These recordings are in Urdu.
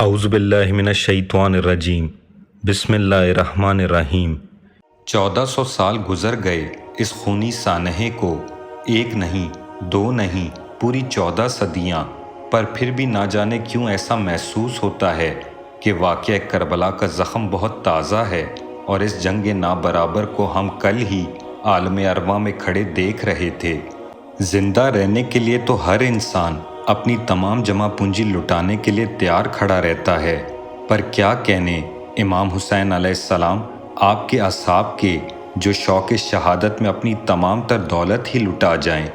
اعوذ باللہ من الشیطان الرجیم بسم اللہ الرحمن الرحیم 1400 سال گزر گئے اس خونی سانحے کو، ایک نہیں دو نہیں پوری 14 صدیاں، پر پھر بھی نہ جانے کیوں ایسا محسوس ہوتا ہے کہ واقعہ کربلا کا زخم بہت تازہ ہے، اور اس جنگ نابرابر کو ہم کل ہی عالم ارواح میں کھڑے دیکھ رہے تھے۔ زندہ رہنے کے لیے تو ہر انسان اپنی تمام جمع پونجی لٹانے کے لیے تیار کھڑا رہتا ہے، پر کیا کہنے امام حسین علیہ السلام، آپ کے اصحاب کے، جو شوق شہادت میں اپنی تمام تر دولت ہی لٹا جائیں۔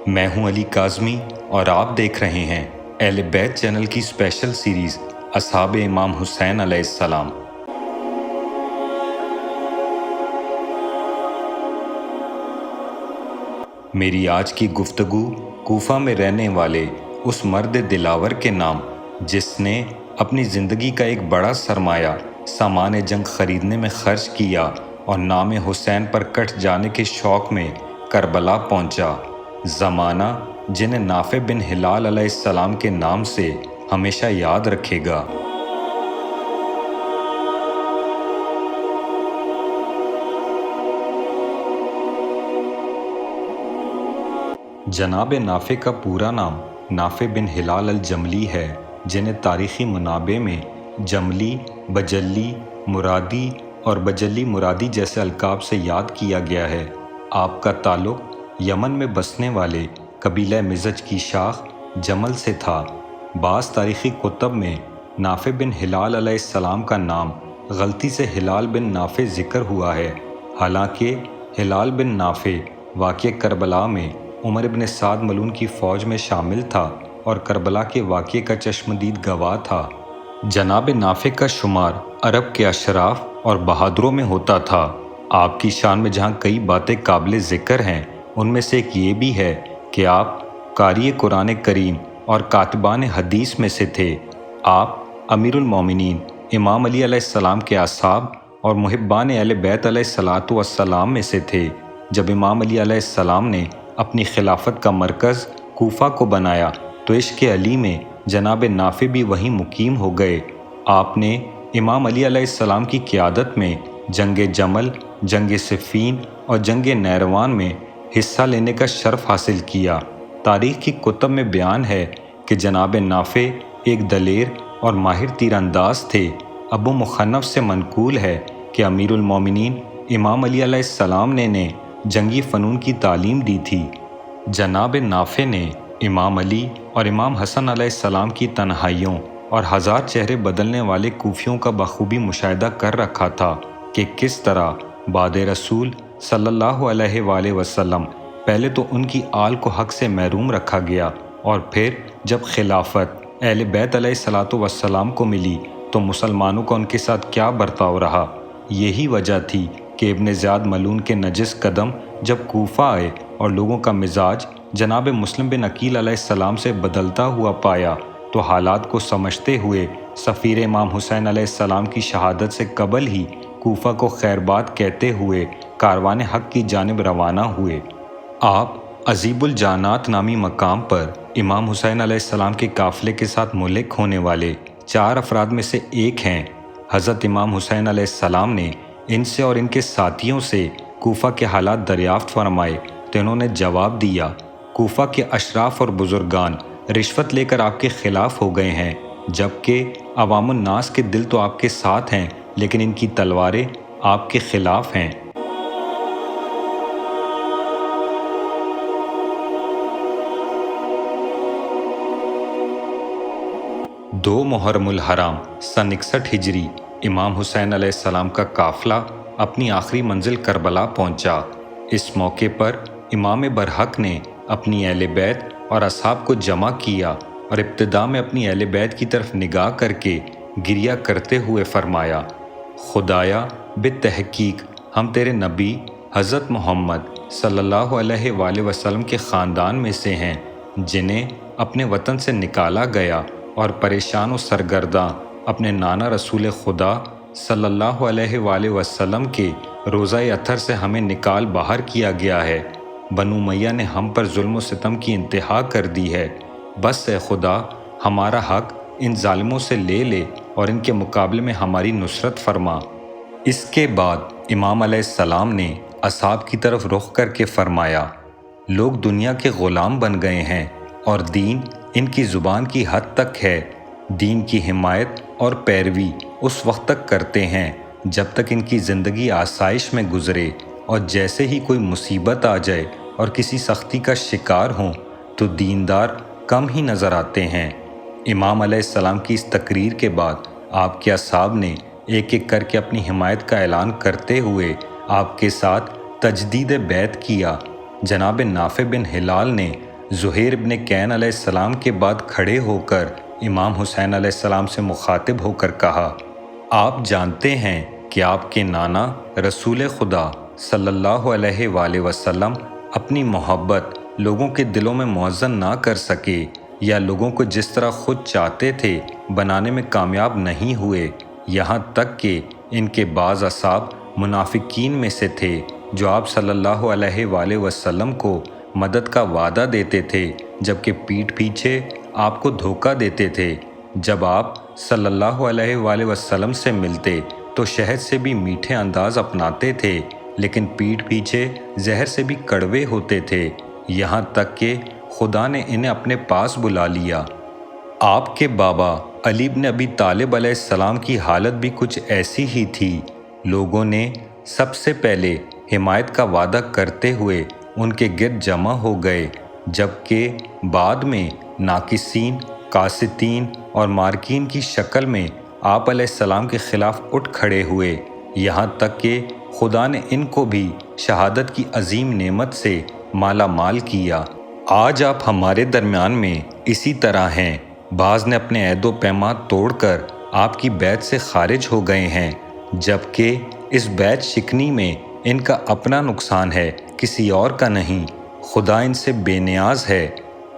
میں ہوں علی کاظمی اور آپ دیکھ رہے ہیں اہل بیت چینل کی اسپیشل سیریز اصحاب امام حسین علیہ السلام۔ میری آج کی گفتگو کوفہ میں رہنے والے اس مرد دلاور کے نام، جس نے اپنی زندگی کا ایک بڑا سرمایہ سامان جنگ خریدنے میں خرچ کیا اور نام حسین پر کٹ جانے کے شوق میں کربلا پہنچا، زمانہ جنہیں نافع بن ہلال علیہ السلام کے نام سے ہمیشہ یاد رکھے گا۔ جناب نافع کا پورا نام نافع بن ہلال الجملی ہے، جنہیں تاریخی منابع میں جملی، بجلی، مرادی اور بجلی مرادی جیسے القاب سے یاد کیا گیا ہے۔ آپ کا تعلق یمن میں بسنے والے قبیلہ مزج کی شاخ جمل سے تھا۔ بعض تاریخی کتب میں نافع بن ہلال علیہ السلام کا نام غلطی سے ہلال بن نافع ذکر ہوا ہے، حالانکہ ہلال بن نافع واقعہ کربلا میں عمر ابن سعد ملعون کی فوج میں شامل تھا اور کربلا کے واقعے کا چشمدید گواہ تھا۔ جناب نافع کا شمار عرب کے اشراف اور بہادروں میں ہوتا تھا۔ آپ کی شان میں جہاں کئی باتیں قابل ذکر ہیں، ان میں سے ایک یہ بھی ہے کہ آپ قاری قرآن کریم اور کاتبان حدیث میں سے تھے۔ آپ امیر المومنین امام علی علیہ السلام کے اصحاب اور محبان اہل بیت علیہ الصلاۃ والسلام میں سے تھے۔ جب امام علی علیہ السلام نے اپنی خلافت کا مرکز کوفہ کو بنایا تو عشق علی میں جناب نافع بھی وہیں مقیم ہو گئے۔ آپ نے امام علی علیہ السلام کی قیادت میں جنگ جمل، جنگ صفین اور جنگ نیروان میں حصہ لینے کا شرف حاصل کیا۔ تاریخ کی کتب میں بیان ہے کہ جناب نافع ایک دلیر اور ماہر تیر انداز تھے۔ ابو مخنف سے منقول ہے کہ امیر المومنین امام علی علیہ السلام نے جنگی فنون کی تعلیم دی تھی۔ جناب نافع نے امام علی اور امام حسن علیہ السلام کی تنہائیوں اور ہزار چہرے بدلنے والے کوفیوں کا بخوبی مشاہدہ کر رکھا تھا کہ کس طرح بعد رسول صلی اللہ علیہ وآلہ وسلم پہلے تو ان کی آل کو حق سے محروم رکھا گیا، اور پھر جب خلافت اہل بیت علیہ الصلاۃ والسلام کو ملی تو مسلمانوں کا ان کے ساتھ کیا برتاؤ رہا۔ یہی وجہ تھی کہ ابن زیاد ملعون کے نجس قدم جب کوفہ آئے اور لوگوں کا مزاج جناب مسلم بن عقیل علیہ السلام سے بدلتا ہوا پایا تو حالات کو سمجھتے ہوئے سفیر امام حسین علیہ السلام کی شہادت سے قبل ہی کوفہ کو خیر باد کہتے ہوئے کاروان حق کی جانب روانہ ہوئے۔ آپ عذیب الجانات نامی مقام پر امام حسین علیہ السلام کے قافلے کے ساتھ ملحق ہونے والے 4 افراد میں سے ایک ہیں۔ حضرت امام حسین علیہ السلام نے ان سے اور ان کے ساتھیوں سے کوفہ کے حالات دریافت فرمائے تو انہوں نے جواب دیا، کوفہ کے اشراف اور بزرگان رشوت لے کر آپ کے خلاف ہو گئے ہیں، جبکہ عوام الناس کے دل تو آپ کے ساتھ ہیں، لیکن ان کی تلواریں آپ کے خلاف ہیں۔ دو محرم الحرام سن 61 ہجری امام حسین علیہ السلام کا قافلہ اپنی آخری منزل کربلا پہنچا۔ اس موقع پر امام برحق نے اپنی اہل بیت اور اصحاب کو جمع کیا اور ابتدا میں اپنی اہل بیت کی طرف نگاہ کر کے گریہ کرتے ہوئے فرمایا، خدایا بالتحقیق ہم تیرے نبی حضرت محمد صلی اللہ علیہ وآلہ وسلم کے خاندان میں سے ہیں، جنہیں اپنے وطن سے نکالا گیا اور پریشان و سرگرداں اپنے نانا رسول خدا صلی اللہ علیہ وآلہ وسلم کے روضہ اطہر سے ہمیں نکال باہر کیا گیا ہے۔ بنو امیہ نے ہم پر ظلم و ستم کی انتہا کر دی ہے۔ بس اے خدا، ہمارا حق ان ظالموں سے لے لے اور ان کے مقابلے میں ہماری نصرت فرما۔ اس کے بعد امام علیہ السلام نے اصحاب کی طرف رخ کر کے فرمایا، لوگ دنیا کے غلام بن گئے ہیں اور دین ان کی زبان کی حد تک ہے۔ دین کی حمایت اور پیروی اس وقت تک کرتے ہیں جب تک ان کی زندگی آسائش میں گزرے، اور جیسے ہی کوئی مصیبت آ جائے اور کسی سختی کا شکار ہوں تو دیندار کم ہی نظر آتے ہیں۔ امام علیہ السلام کی اس تقریر کے بعد آپ کے اصحاب نے ایک ایک کر کے اپنی حمایت کا اعلان کرتے ہوئے آپ کے ساتھ تجدید بیعت کیا۔ جناب نافع بن ہلال نے زہیر بن کین علیہ السلام کے بعد کھڑے ہو کر امام حسین علیہ السلام سے مخاطب ہو کر کہا، آپ جانتے ہیں کہ آپ کے نانا رسول خدا صلی اللہ علیہ وآلہ وسلم اپنی محبت لوگوں کے دلوں میں موزن نہ کر سکے، یا لوگوں کو جس طرح خود چاہتے تھے بنانے میں کامیاب نہیں ہوئے، یہاں تک کہ ان کے بعض اصحاب منافقین میں سے تھے جو آپ صلی اللہ علیہ وآلہ وسلم کو مدد کا وعدہ دیتے تھے جبکہ پیٹھ پیچھے آپ کو دھوکہ دیتے تھے۔ جب آپ صلی اللہ علیہ وآلہ وسلم سے ملتے تو شہد سے بھی میٹھے انداز اپناتے تھے، لیکن پیٹھ پیچھے زہر سے بھی کڑوے ہوتے تھے، یہاں تک کہ خدا نے انہیں اپنے پاس بلا لیا۔ آپ کے بابا علی بن ابی طالب علیہ السلام کی حالت بھی کچھ ایسی ہی تھی۔ لوگوں نے سب سے پہلے حمایت کا وعدہ کرتے ہوئے ان کے گرد جمع ہو گئے، جبکہ بعد میں ناقصین، قاسطین اور مارکین کی شکل میں آپ علیہ السلام کے خلاف اٹھ کھڑے ہوئے، یہاں تک کہ خدا نے ان کو بھی شہادت کی عظیم نعمت سے مالا مال کیا۔ آج آپ ہمارے درمیان میں اسی طرح ہیں۔ بعض نے اپنے عہد و پیمان توڑ کر آپ کی بیعت سے خارج ہو گئے ہیں، جبکہ اس بیعت شکنی میں ان کا اپنا نقصان ہے، کسی اور کا نہیں۔ خدا ان سے بے نیاز ہے۔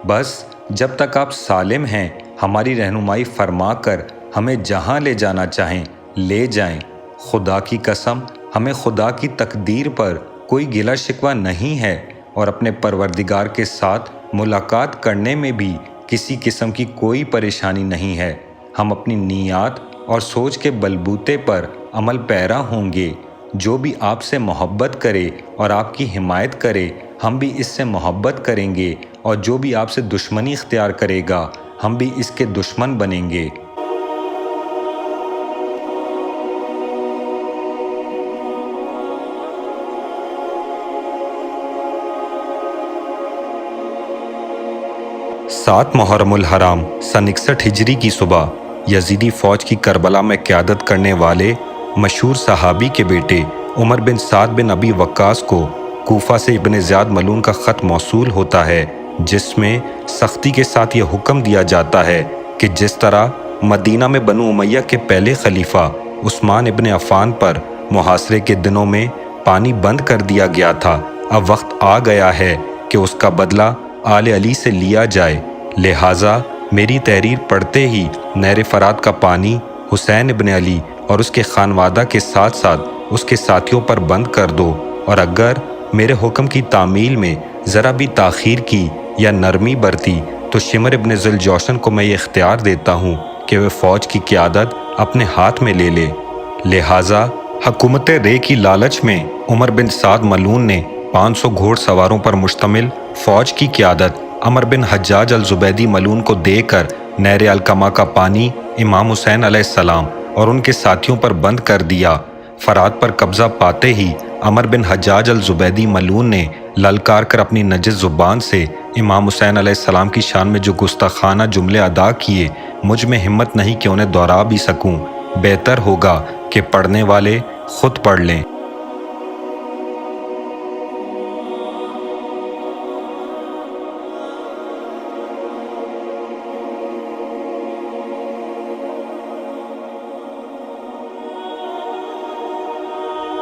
بس جب تک آپ سالم ہیں ہماری رہنمائی فرما کر ہمیں جہاں لے جانا چاہیں لے جائیں۔ خدا کی قسم ہمیں خدا کی تقدیر پر کوئی گلہ شکوہ نہیں ہے، اور اپنے پروردگار کے ساتھ ملاقات کرنے میں بھی کسی قسم کی کوئی پریشانی نہیں ہے۔ ہم اپنی نیات اور سوچ کے بلبوتے پر عمل پیرا ہوں گے۔ جو بھی آپ سے محبت کرے اور آپ کی حمایت کرے ہم بھی اس سے محبت کریں گے، اور جو بھی آپ سے دشمنی اختیار کرے گا ہم بھی اس کے دشمن بنیں گے۔ سات محرم الحرام سن 61 ہجری کی صبح یزیدی فوج کی کربلا میں قیادت کرنے والے مشہور صحابی کے بیٹے عمر بن سعد بن ابی وقاص کو کوفہ سے ابن زیاد ملعون کا خط موصول ہوتا ہے، جس میں سختی کے ساتھ یہ حکم دیا جاتا ہے کہ جس طرح مدینہ میں بنو امیہ کے پہلے خلیفہ عثمان ابن عفان پر محاصرے کے دنوں میں پانی بند کر دیا گیا تھا، اب وقت آ گیا ہے کہ اس کا بدلہ آل علی سے لیا جائے، لہٰذا میری تحریر پڑھتے ہی نہر فرات کا پانی حسین ابن علی اور اس کے خانوادہ کے ساتھ ساتھ اس کے ساتھیوں پر بند کر دو، اور اگر میرے حکم کی تعمیل میں ذرا بھی تاخیر کی یا نرمی برتی تو شمر ابن ذوالجوشن کو میں یہ اختیار دیتا ہوں کہ وہ فوج کی قیادت اپنے ہاتھ میں لے لے۔ لہٰذا حکومت رے کی لالچ میں عمر بن سعد ملعون نے 500 گھوڑ سواروں پر مشتمل فوج کی قیادت عمر بن حجاج الزبیدی ملعون کو دے کر نہر الکما کا پانی امام حسین علیہ السلام اور ان کے ساتھیوں پر بند کر دیا۔ فرات پر قبضہ پاتے ہی عمر بن حجاج الزبیدی ملعون نے للکار کر اپنی نجس زبان سے امام حسین علیہ السلام کی شان میں جو گستاخانہ جملے ادا کیے، مجھ میں ہمت نہیں کہ انہیں دہرا بھی سکوں، بہتر ہوگا کہ پڑھنے والے خود پڑھ لیں۔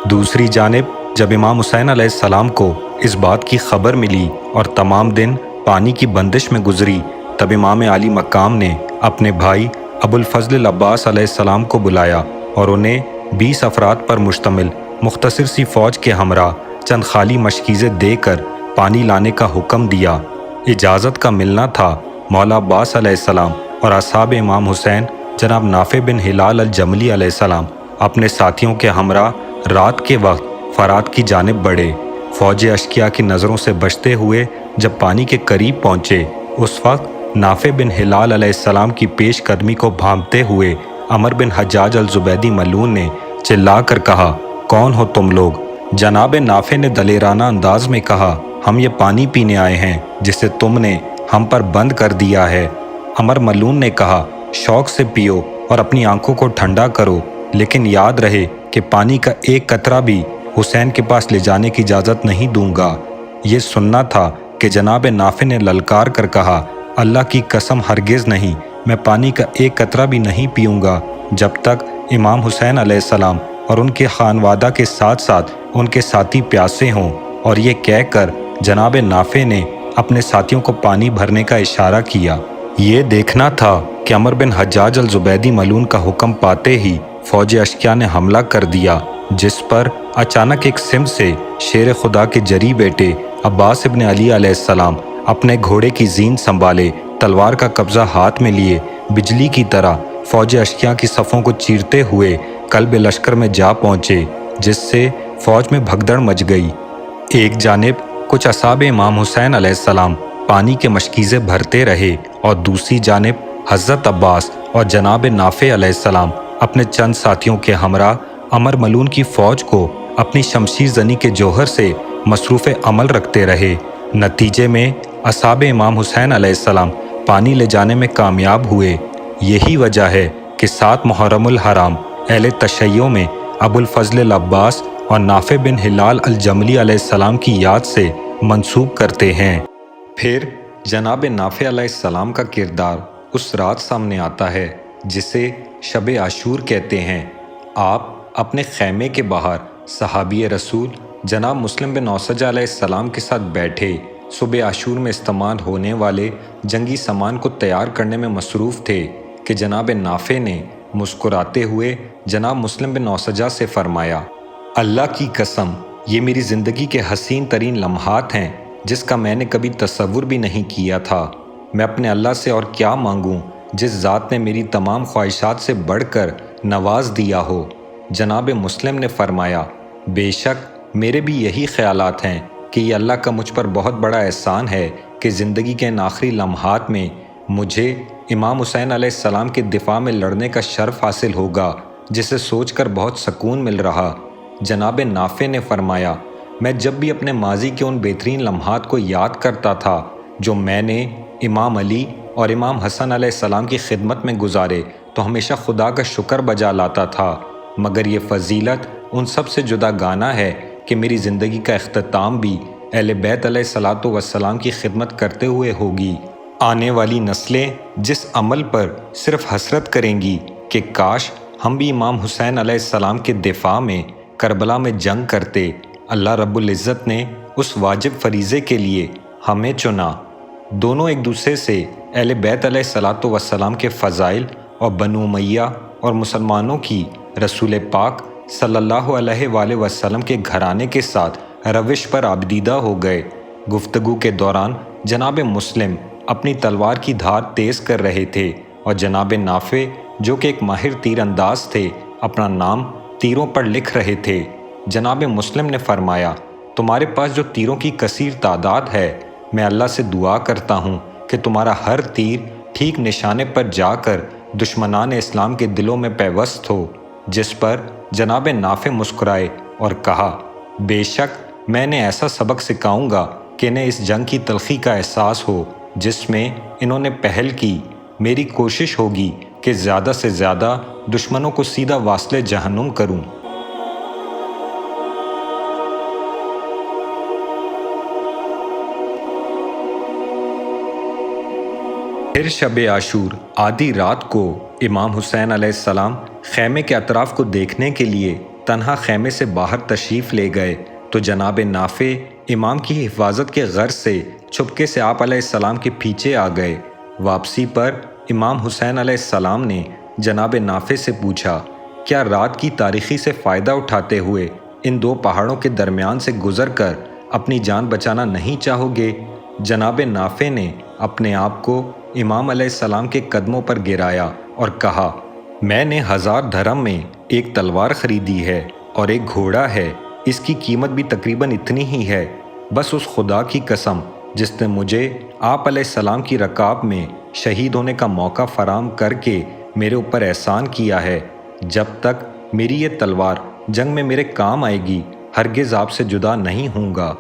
دوسری جانب جب امام حسین علیہ السلام کو اس بات کی خبر ملی اور تمام دن پانی کی بندش میں گزری، تب امام عالی مقام نے اپنے بھائی ابو الفضل العباس علیہ السلام کو بلایا اور انہیں 20 افراد پر مشتمل مختصر سی فوج کے ہمراہ چند خالی مشکیزیں دے کر پانی لانے کا حکم دیا۔ اجازت کا ملنا تھا۔ مولا عباس علیہ السلام اور اصحاب امام حسین جناب نافع بن ہلال الجملی علیہ السلام اپنے ساتھیوں کے ہمراہ رات کے وقت فرات کی جانب بڑھے۔ فوج اشقیاء کی نظروں سے بچتے ہوئے جب پانی کے قریب پہنچے، اس وقت نافع بن ہلال علیہ السلام کی پیش قدمی کو بھانپتے ہوئے عمر بن حجاج الزبیدی ملعون نے چلا کر کہا، کون ہو تم لوگ؟ جناب نافع نے دلیرانہ انداز میں کہا، ہم یہ پانی پینے آئے ہیں جسے تم نے ہم پر بند کر دیا ہے۔ عمر ملعون نے کہا، شوق سے پیو اور اپنی آنکھوں کو ٹھنڈا کرو، لیکن یاد رہے کہ پانی کا ایک قطرہ بھی حسین کے پاس لے جانے کی اجازت نہیں دوں گا۔ یہ سننا تھا کہ جناب نافع نے للکار کر کہا، اللہ کی قسم ہرگز نہیں، میں پانی کا ایک قطرہ بھی نہیں پیوں گا جب تک امام حسین علیہ السلام اور ان کے خانوادہ کے ساتھ ساتھ ان کے ساتھی پیاسے ہوں۔ اور یہ کہہ کر جناب نافع نے اپنے ساتھیوں کو پانی بھرنے کا اشارہ کیا۔ یہ دیکھنا تھا کہ عمر بن حجاج الزبیدی ملعون کا حکم پاتے ہی فوج اشقیاء نے حملہ کر دیا، جس پر اچانک ایک سمت سے شیر خدا کے جری بیٹے عباس ابن علی علیہ السلام اپنے گھوڑے کی زین سنبھالے، تلوار کا قبضہ ہاتھ میں لیے، بجلی کی طرح فوج اشقیاء کی صفوں کو چیرتے ہوئے قلب لشکر میں جا پہنچے، جس سے فوج میں بھگدڑ مچ گئی۔ ایک جانب کچھ اصحاب امام حسین علیہ السلام پانی کے مشکیزیں بھرتے رہے اور دوسری جانب حضرت عباس اور جناب نافع علیہ السلام اپنے چند ساتھیوں کے ہمراہ عمر ملعون کی فوج کو اپنی شمشیر زنی کے جوہر سے مصروف عمل رکھتے رہے۔ نتیجے میں اصحاب امام حسین علیہ السلام پانی لے جانے میں کامیاب ہوئے۔ یہی وجہ ہے کہ 7 محرم الحرام اہل تشیع میں ابو الفضل العباس اور نافع بن ہلال الجملی علیہ السلام کی یاد سے منسوب کرتے ہیں۔ پھر جناب نافع علیہ السلام کا کردار اس رات سامنے آتا ہے جسے شب عاشور کہتے ہیں۔ آپ اپنے خیمے کے باہر صحابی رسول جناب مسلم بن اوسجہ علیہ السلام کے ساتھ بیٹھے صبح عاشور میں استعمال ہونے والے جنگی سامان کو تیار کرنے میں مصروف تھے کہ جناب نافع نے مسکراتے ہوئے جناب مسلم بن اوسجہ سے فرمایا، اللہ کی قسم یہ میری زندگی کے حسین ترین لمحات ہیں جس کا میں نے کبھی تصور بھی نہیں کیا تھا۔ میں اپنے اللہ سے اور کیا مانگوں جس ذات نے میری تمام خواہشات سے بڑھ کر نواز دیا ہو۔ جناب مسلم نے فرمایا، بے شک میرے بھی یہی خیالات ہیں کہ یہ اللہ کا مجھ پر بہت بڑا احسان ہے کہ زندگی کے ان آخری لمحات میں مجھے امام حسین علیہ السلام کے دفاع میں لڑنے کا شرف حاصل ہوگا، جسے سوچ کر بہت سکون مل رہا۔ جناب نافع نے فرمایا، میں جب بھی اپنے ماضی کے ان بہترین لمحات کو یاد کرتا تھا جو میں نے امام علی اور امام حسن علیہ السلام کی خدمت میں گزارے تو ہمیشہ خدا کا شکر بجا لاتا تھا، مگر یہ فضیلت ان سب سے جدا گانا ہے کہ میری زندگی کا اختتام بھی اہل بیت علیہ الصلاۃ والسلام کی خدمت کرتے ہوئے ہوگی۔ آنے والی نسلیں جس عمل پر صرف حسرت کریں گی کہ کاش ہم بھی امام حسین علیہ السلام کے دفاع میں کربلا میں جنگ کرتے، اللہ رب العزت نے اس واجب فریضے کے لیے ہمیں چنا۔ دونوں ایک دوسرے سے اہل بیت علیہ الصلاۃ والسلام کے فضائل اور بنو امیہ اور مسلمانوں کی رسول پاک صلی اللہ علیہ وآلہ وسلم کے گھرانے کے ساتھ روش پر آبدیدہ ہو گئے۔ گفتگو کے دوران جناب مسلم اپنی تلوار کی دھار تیز کر رہے تھے اور جناب نافع جو کہ ایک ماہر تیر انداز تھے اپنا نام تیروں پر لکھ رہے تھے۔ جناب مسلم نے فرمایا، تمہارے پاس جو تیروں کی کثیر تعداد ہے، میں اللہ سے دعا کرتا ہوں کہ تمہارا ہر تیر ٹھیک نشانے پر جا کر دشمنان اسلام کے دلوں میں پیوست ہو۔ جس پر جناب نافع مسکرائے اور کہا، بے شک میں نے ایسا سبق سکھاؤں گا کہ انہیں اس جنگ کی تلخی کا احساس ہو جس میں انہوں نے پہل کی۔ میری کوشش ہوگی کہ زیادہ سے زیادہ دشمنوں کو سیدھا واصل جہنم کروں۔ پھر شب عاشور آدھی رات کو امام حسین علیہ السلام خیمے کے اطراف کو دیکھنے کے لیے تنہا خیمے سے باہر تشریف لے گئے تو جناب نافع امام کی حفاظت کے غرض سے چھپکے سے آپ علیہ السلام کے پیچھے آ گئے۔ واپسی پر امام حسین علیہ السلام نے جناب نافع سے پوچھا، کیا رات کی تاریکی سے فائدہ اٹھاتے ہوئے ان 2 پہاڑوں کے درمیان سے گزر کر اپنی جان بچانا نہیں چاہو گے؟ جناب نافع نے اپنے آپ کو امام علیہ السلام کے قدموں پر گرایا اور کہا، میں نے 1000 دھرم میں ایک تلوار خریدی ہے اور ایک گھوڑا ہے، اس کی قیمت بھی تقریباً اتنی ہی ہے۔ بس اس خدا کی قسم جس نے مجھے آپ علیہ السلام کی رکاب میں شہید ہونے کا موقع فراہم کر کے میرے اوپر احسان کیا ہے، جب تک میری یہ تلوار جنگ میں میرے کام آئے گی ہرگز آپ سے جدا نہیں ہوں گا۔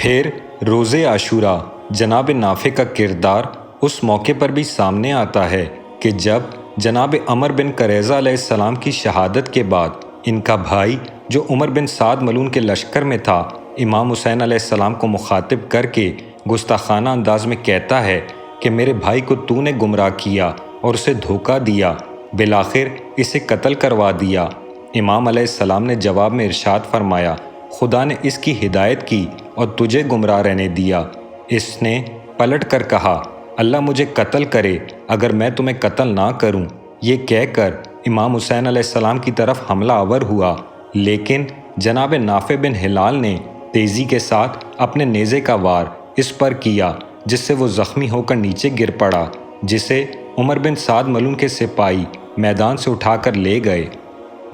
پھر روز عاشوراء جناب نافع کا کردار اس موقع پر بھی سامنے آتا ہے کہ جب جناب عمر بن قریظہ علیہ السلام کی شہادت کے بعد ان کا بھائی جو عمر بن سعد ملعون کے لشکر میں تھا، امام حسین علیہ السلام کو مخاطب کر کے گستاخانہ انداز میں کہتا ہے کہ میرے بھائی کو تو نے گمراہ کیا اور اسے دھوکہ دیا، بالآخر اسے قتل کروا دیا۔ امام علیہ السلام نے جواب میں ارشاد فرمایا، خدا نے اس کی ہدایت کی اور تجھے گمراہ رہنے دیا۔ اس نے پلٹ کر کہا، اللہ مجھے قتل کرے اگر میں تمہیں قتل نہ کروں۔ یہ کہہ کر امام حسین علیہ السلام کی طرف حملہ آور ہوا، لیکن جناب نافع بن ہلال نے تیزی کے ساتھ اپنے نیزے کا وار اس پر کیا، جس سے وہ زخمی ہو کر نیچے گر پڑا، جسے عمر بن سعد ملعون کے سپاہی میدان سے اٹھا کر لے گئے۔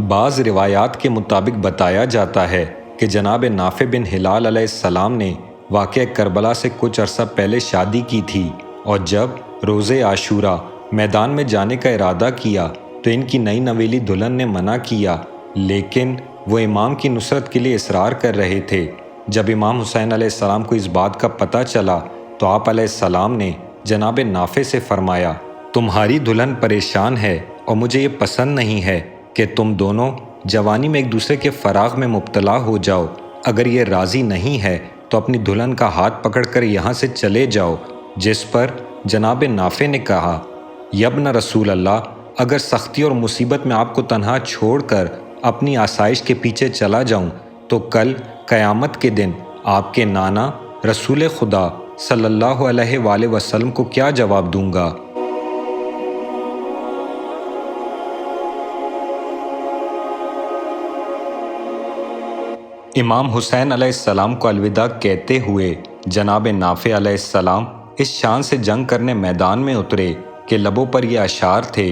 بعض روایات کے مطابق بتایا جاتا ہے کہ جناب نافع بن ہلال علیہ السلام نے واقعہ کربلا سے کچھ عرصہ پہلے شادی کی تھی، اور جب روز عاشوراء میدان میں جانے کا ارادہ کیا تو ان کی نئی نویلی دلہن نے منع کیا، لیکن وہ امام کی نصرت کے لیے اصرار کر رہے تھے۔ جب امام حسین علیہ السلام کو اس بات کا پتہ چلا تو آپ علیہ السلام نے جناب نافع سے فرمایا، تمہاری دلہن پریشان ہے اور مجھے یہ پسند نہیں ہے کہ تم دونوں جوانی میں ایک دوسرے کے فراغ میں مبتلا ہو جاؤ۔ اگر یہ راضی نہیں ہے تو اپنی دلہن کا ہاتھ پکڑ کر یہاں سے چلے جاؤ۔ جس پر جناب نافع نے کہا، یبن رسول اللہ، اگر سختی اور مصیبت میں آپ کو تنہا چھوڑ کر اپنی آسائش کے پیچھے چلا جاؤں تو کل قیامت کے دن آپ کے نانا رسول خدا صلی اللہ علیہ وآلہ وسلم کو کیا جواب دوں گا؟ امام حسین علیہ السلام کو الوداع کہتے ہوئے جناب نافع علیہ السلام اس شان سے جنگ کرنے میدان میں اترے کہ لبوں پر یہ اشعار تھے،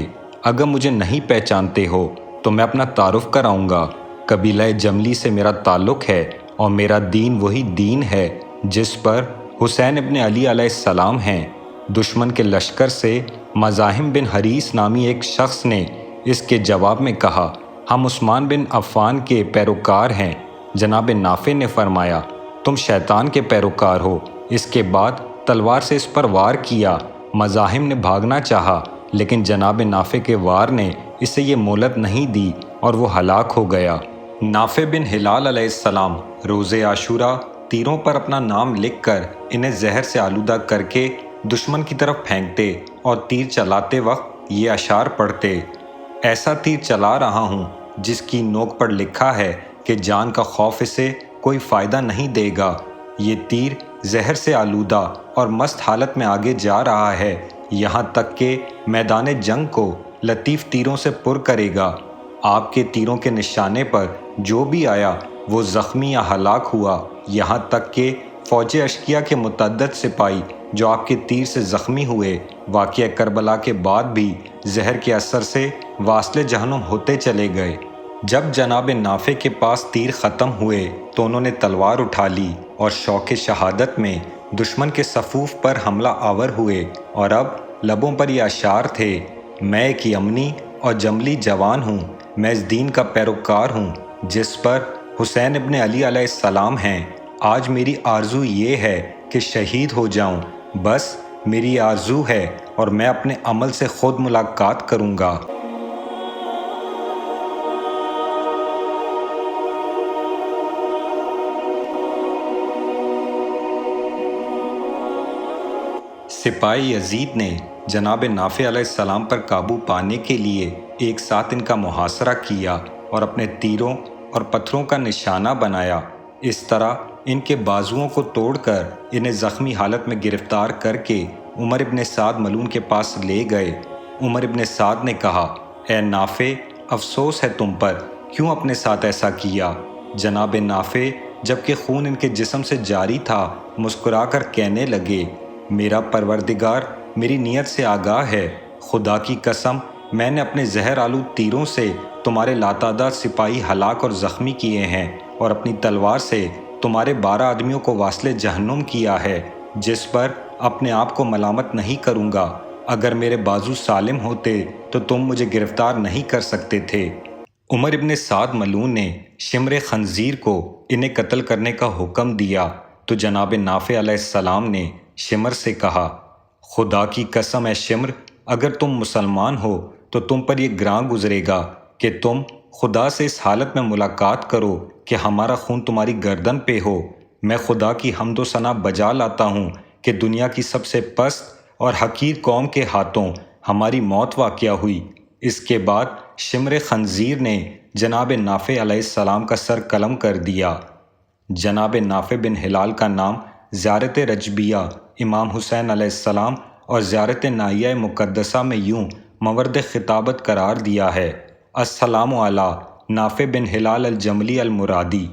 اگر مجھے نہیں پہچانتے ہو تو میں اپنا تعارف کراؤں گا۔ قبیلہ جملی سے میرا تعلق ہے اور میرا دین وہی دین ہے جس پر حسین ابن علی علیہ السلام ہیں۔ دشمن کے لشکر سے مزاحم بن حریث نامی ایک شخص نے اس کے جواب میں کہا، ہم عثمان بن عفان کے پیروکار ہیں۔ جناب نافع نے فرمایا، تم شیطان کے پیروکار ہو۔ اس کے بعد تلوار سے اس پر وار کیا۔ مزاحم نے بھاگنا چاہا، لیکن جناب نافع کے وار نے اسے یہ مہلت نہیں دی اور وہ ہلاک ہو گیا۔ نافع بن ہلال علیہ السلام روز عاشوراء تیروں پر اپنا نام لکھ کر انہیں زہر سے آلودہ کر کے دشمن کی طرف پھینکتے اور تیر چلاتے وقت یہ اشعار پڑھتے، ایسا تیر چلا رہا ہوں جس کی نوک پر لکھا ہے کہ جان کا خوف اسے کوئی فائدہ نہیں دے گا۔ یہ تیر زہر سے آلودہ اور مست حالت میں آگے جا رہا ہے، یہاں تک کہ میدان جنگ کو لطیف تیروں سے پر کرے گا۔ آپ کے تیروں کے نشانے پر جو بھی آیا وہ زخمی یا ہلاک ہوا، یہاں تک کہ فوج اشقیہ کے متعدد سپاہی جو آپ کے تیر سے زخمی ہوئے، واقعہ کربلا کے بعد بھی زہر کے اثر سے واصل جہنم ہوتے چلے گئے۔ جب جناب نافع کے پاس تیر ختم ہوئے تو انہوں نے تلوار اٹھا لی اور شوق شہادت میں دشمن کے صفوف پر حملہ آور ہوئے، اور اب لبوں پر یہ اشعار تھے، میں ایک یمنی اور جملی جوان ہوں، میں اس دین کا پیروکار ہوں جس پر حسین ابن علی علیہ السلام ہیں۔ آج میری آرزو یہ ہے کہ شہید ہو جاؤں، بس میری آرزو ہے اور میں اپنے عمل سے خود ملاقات کروں گا۔ سپاہی یزید نے جناب نافع علیہ السلام پر قابو پانے کے لیے ایک ساتھ ان کا محاصرہ کیا اور اپنے تیروں اور پتھروں کا نشانہ بنایا۔ اس طرح ان کے بازوؤں کو توڑ کر انہیں زخمی حالت میں گرفتار کر کے عمر ابن سعد ملعون کے پاس لے گئے۔ عمر ابن سعد نے کہا، اے نافع، افسوس ہے تم پر، کیوں اپنے ساتھ ایسا کیا؟ جناب نافع جبکہ خون ان کے جسم سے جاری تھا، مسکرا کر کہنے لگے، میرا پروردگار میری نیت سے آگاہ ہے، خدا کی قسم میں نے اپنے زہر آلود تیروں سے تمہارے لاتعداد سپاہی ہلاک اور زخمی کیے ہیں، اور اپنی تلوار سے تمہارے 12 آدمیوں کو واصل جہنم کیا ہے، جس پر اپنے آپ کو ملامت نہیں کروں گا۔ اگر میرے بازو سالم ہوتے تو تم مجھے گرفتار نہیں کر سکتے تھے۔ عمر ابن سعد ملعون نے شمر خنزیر کو انہیں قتل کرنے کا حکم دیا تو جناب نافع علیہ السلام نے شمر سے کہا، خدا کی قسم اے شمر، اگر تم مسلمان ہو تو تم پر یہ گراں گزرے گا کہ تم خدا سے اس حالت میں ملاقات کرو کہ ہمارا خون تمہاری گردن پہ ہو۔ میں خدا کی حمد و ثنا بجا لاتا ہوں کہ دنیا کی سب سے پست اور حقیر قوم کے ہاتھوں ہماری موت واقع ہوئی۔ اس کے بعد شمر خنزیر نے جناب نافع علیہ السلام کا سر قلم کر دیا۔ جناب نافع بن ہلال کا نام زیارت رجبیہ امام حسین علیہ السلام اور زیارت نائیہ مقدسہ میں یوں مورد خطابت قرار دیا ہے، السلام علی نافع بن ہلال الجملی المرادی۔